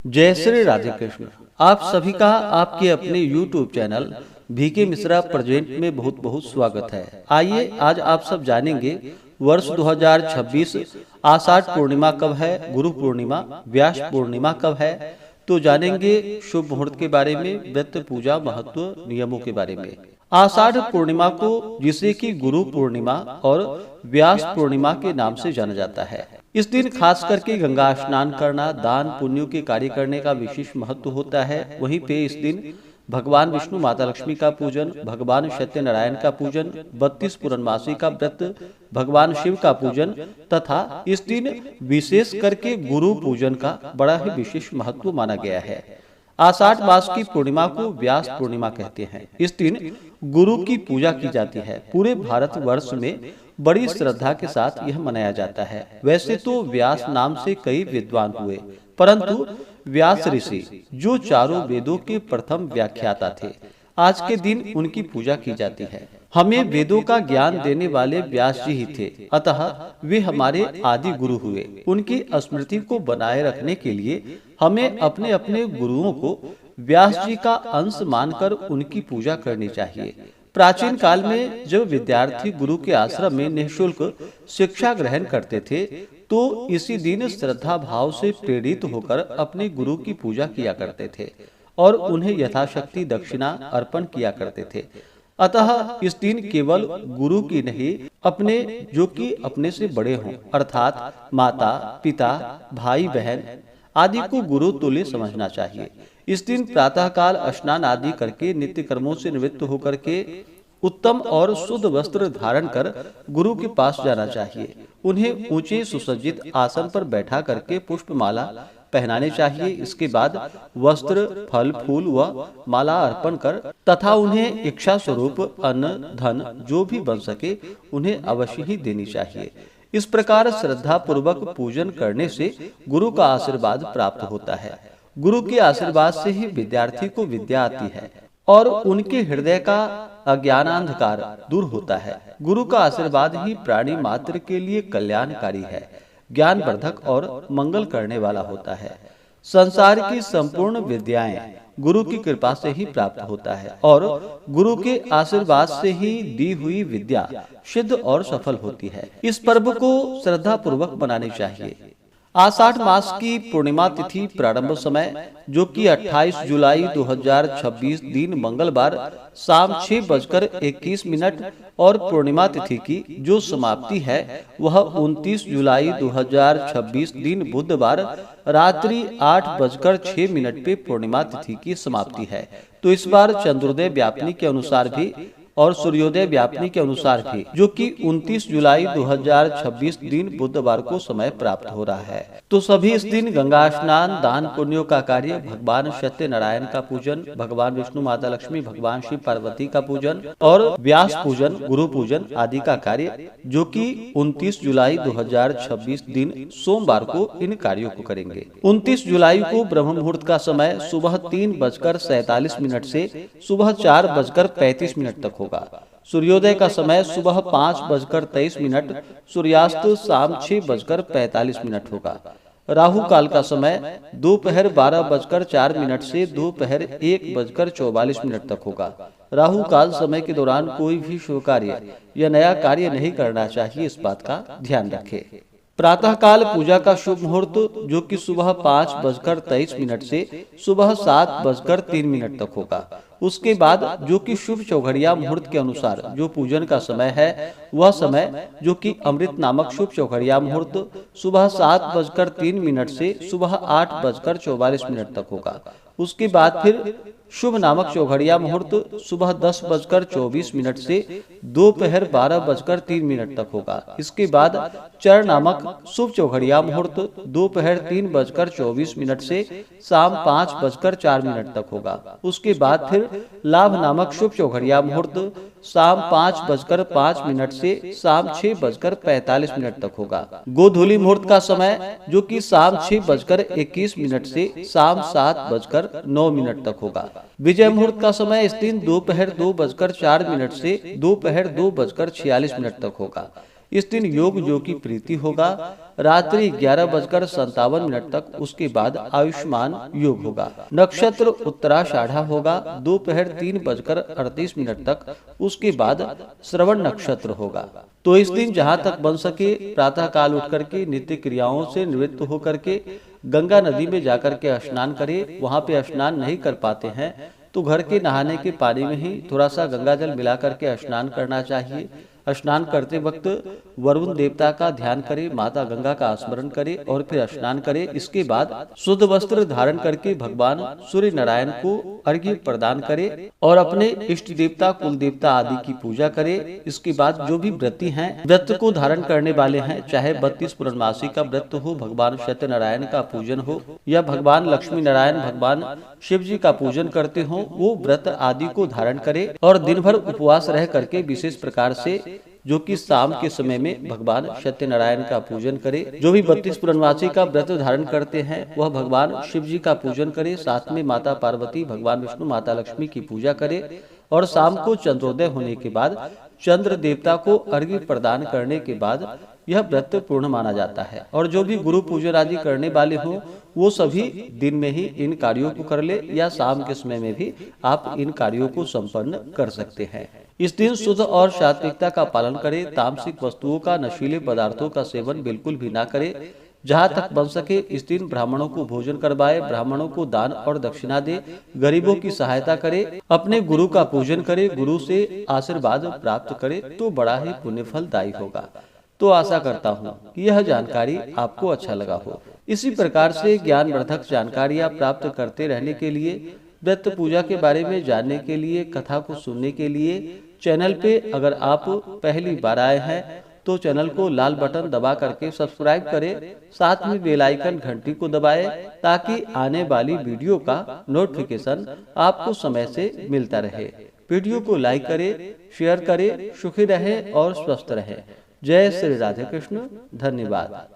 जय श्री राधे कृष्ण। आप सभी का आपके अपने YouTube channel VK Mishra present में बहुत बहुत स्वागत है। आइए आज आप सब जानेंगे वर्ष 2026 आषाढ़ पूर्णिमा कब है, गुरु पूर्णिमा, व्यास पूर्णिमा कब है। तो जानेंगे शुभ मुहूर्त के बारे में, व्रत पूजा महत्व नियमों के बारे में। आषाढ़ पूर्णिमा को जिसे कि गुरु पूर्णिमा और व्यास पूर्णिमा के नाम से जाना जाता है। इस दिन खास करके गंगा स्नान करना, दान पुण्यों के कार्य करने का विशेष महत्व होता है। वहीं पे इस दिन भगवान विष्णु, माता लक्ष्मी का पूजन, भगवान सत्यनारायण का पूजन, 32 पूर्णमासी का व्रत, भगवान शिव का पूजन तथा इस दिन विशेष करके गुरु पूजन का बड़ा ही विशेष महत्व माना गया है। आषाढ़ मास की पूर्णिमा को व्यास पूर्णिमा कहते हैं। इस दिन गुरु की पूजा की जाती है। पूरे भारत वर्ष में बड़ी श्रद्धा के साथ यह मनाया जाता है। वैसे तो व्यास नाम से कई विद्वान हुए, परंतु व्यास ऋषि जो चारों वेदों के प्रथम व्याख्याता थे, आज के दिन उनकी पूजा की जाती है। हमें वेदों का ज्ञान देने वाले व्यास जी ही थे, अतः वे हमारे आदि गुरु हुए। उनकी स्मृति को बनाए रखने के लिए हमें अपने अपने गुरुओं को व्यास जी का अंश मानकर उनकी पूजा करनी चाहिए। प्राचीन काल में जब विद्यार्थी गुरु के आश्रम में निःशुल्क शिक्षा ग्रहण करते थे, तो इसी दिन श्रद्धा भाव से प्रेरित होकर अपने गुरु की पूजा किया करते थे और उन्हें यथाशक्ति दक्षिणा अर्पण किया करते थे। अतः इस दिन केवल गुरु की नहीं, अपने जो कि अपने से बड़े हों, अर्थात माता पिता, भाई बहन आदि को गुरु तुल्य समझना चाहिए। इस दिन प्रातःकाल स्नान आदि करके नित्य कर्मों से निवृत्त होकर के उत्तम और शुद्ध वस्त्र धारण कर गुरु के पास जाना चाहिए। उन्हें ऊंचे सुसज्जित आसन पर बैठा करके पुष्पमाला पहनाने चाहिए। इसके बाद वस्त्र, फल, फूल व माला अर्पण कर तथा उन्हें इच्छा स्वरूप अन्न, धन जो भी बन सके उन्हें अवश्य ही देनी चाहिए। इस प्रकार श्रद्धा पूर्वक पूजन करने से गुरु का आशीर्वाद प्राप्त होता है। गुरु के आशीर्वाद से ही विद्यार्थी को विद्या आती है और उनके हृदय का अज्ञानांधकार दूर होता है। गुरु का आशीर्वाद ही प्राणी मात्र के लिए कल्याणकारी है, ज्ञान वर्धक और मंगल करने वाला होता है। संसार की संपूर्ण विद्याएं गुरु की कृपा से ही प्राप्त होता है और गुरु के आशीर्वाद से ही दी हुई विद्या सिद्ध और सफल होती है। इस पर्व को श्रद्धा पूर्वक मनानी चाहिए। आषाढ़ मास की पूर्णिमा तिथि प्रारंभ समय जो कि 28 जुलाई 2026 दिन मंगलवार शाम 6:21 और पूर्णिमा तिथि की जो समाप्ति है वह 29 जुलाई 2026 दिन बुधवार रात्रि 8:06 पे पूर्णिमा तिथि की समाप्ति है। तो इस बार चंद्रोदय व्यापनी के अनुसार भी और सूर्योदय व्यापनी के अनुसार भी जो कि 29 जुलाई 2026 दिन बुधवार को समय प्राप्त हो रहा है। तो सभी इस दिन गंगा स्नान, दान पुण्यों का कार्य, भगवान सत्यनारायण का पूजन, भगवान विष्णु, माता लक्ष्मी, भगवान शिव पार्वती का पूजन और व्यास पूजन, गुरु पूजन आदि का कार्य जो कि 29 जुलाई 2026 दिन सोमवार को इन कार्यों को करेंगे। 29 जुलाई को ब्रह्म मुहूर्त का समय सुबह 3:47 से सुबह 4:35 तक होगा। सूर्योदय का समय सुबह 5:23, सूर्यास्त शाम 6:45 होगा। राहु काल का समय दोपहर 12:04 से दोपहर 1:44 तक होगा। राहु काल समय के दौरान कोई भी शुभ कार्य या नया कार्य नहीं करना चाहिए, इस बात का ध्यान रखें। प्रातः काल पूजा का शुभ मुहूर्त जो कि सुबह 5:23 से सुबह 7:03 तक होगा। उसके बाद जो कि शुभ चौघड़िया मुहूर्त के अनुसार जो पूजन का समय है वह समय जो कि अमृत नामक शुभ चौघड़िया मुहूर्त सुबह 7:03 से सुबह 8:44 तक होगा। उसके बाद फिर शुभ नामक चौघड़िया मुहूर्त सुबह 10:24 से दोपहर 12:03 तक होगा। इसके बाद चर नामक शुभ चौघड़िया मुहूर्त दोपहर 3:24 से शाम 5:04 तक होगा। उसके बाद फिर लाभ नामक शुभ चौघड़िया मुहूर्त शाम 5:05 से शाम 6:45 तक होगा। गोधूली मुहूर्त का समय जो कि शाम 6:21 से शाम 7:09 तक होगा। विजय मुहूर्त का समय इस दिन दोपहर 2:04 से दोपहर 2:46 तक होगा। इस दिन योग की प्रीति होगा। रात्रि 11:57 तक उसके बाद आयुष्मान योग होगा। नक्षत्र उत्तराषाढ़ा होगा। दोपहर 3:38 तक उसके बाद श्रवण नक्षत्र होगा। तो इस दिन जहाँ तक बन सके प्रातः काल उठ करके नित्य क्रियाओं से निवृत्त होकर के गंगा नदी में जाकर के स्नान करें। वहाँ पे स्नान नहीं कर पाते हैं तो घर के नहाने के पानी में ही थोड़ा सा गंगा जल मिला करके स्नान करना चाहिए। स्नान करते वक्त वरुण देवता का ध्यान करें, माता गंगा का स्मरण करें और फिर स्नान करें। इसके बाद शुद्ध वस्त्र धारण करके भगवान सूर्य नारायण को अर्घ्य प्रदान करें और अपने इष्ट देवता कुल देवता आदि की पूजा करें। इसके बाद जो भी व्रती हैं, व्रत को धारण करने वाले हैं, चाहे 32 पूर्णमासी का व्रत हो, भगवान सत्यनारायण का पूजन हो या भगवान लक्ष्मी नारायण भगवान शिव जी का पूजन करते हो, वो व्रत आदि को धारण करे और दिन भर उपवास रह करके विशेष प्रकार से जो कि शाम के समय में भगवान सत्यनारायण का पूजन करे। जो भी 32 पूर्णमासी का व्रत धारण करते हैं वह भगवान शिव जी का पूजन करे, साथ में माता पार्वती, भगवान विष्णु, माता लक्ष्मी की पूजा करे और शाम को चंद्रोदय होने के बाद चंद्र देवता को अर्घ्य प्रदान करने के बाद यह व्रत पूर्ण माना जाता है। और जो भी गुरु पूजन आदि करने वाले हो वो सभी दिन में ही इन कार्यों को कर ले या शाम के समय में भी आप इन कार्यों को संपन्न कर सकते हैं। इस दिन शुद्ध और सात्विकता का पालन करें। तामसिक वस्तुओं का, नशीले पदार्थों का सेवन बिल्कुल भी ना करें। जहाँ तक बन सके इस दिन ब्राह्मणों को भोजन करवाए, ब्राह्मणों को दान और दक्षिणा दे, गरीबों की सहायता करे, अपने गुरु का पूजन करे, गुरु से आशीर्वाद प्राप्त करे तो बड़ा ही पुण्य फलदायी होगा। तो आशा करता हूँ कि यह जानकारी आपको अच्छा लगा हो। इसी प्रकार से ज्ञानवर्धक जानकारियाँ प्राप्त करते रहने के लिए, व्रत पूजा के बारे में जानने के लिए, कथा को सुनने के लिए चैनल पे अगर आप पहली बार आए हैं तो चैनल को लाल बटन दबा करके सब्सक्राइब करें, साथ में बेल आइकन घंटी को दबाएं ताकि आने वाली वीडियो का नोटिफिकेशन आपको समय से मिलता रहे। वीडियो को लाइक करें, शेयर करें। सुखी रहें और स्वस्थ रहें। जय श्री राधे कृष्ण। धन्यवाद।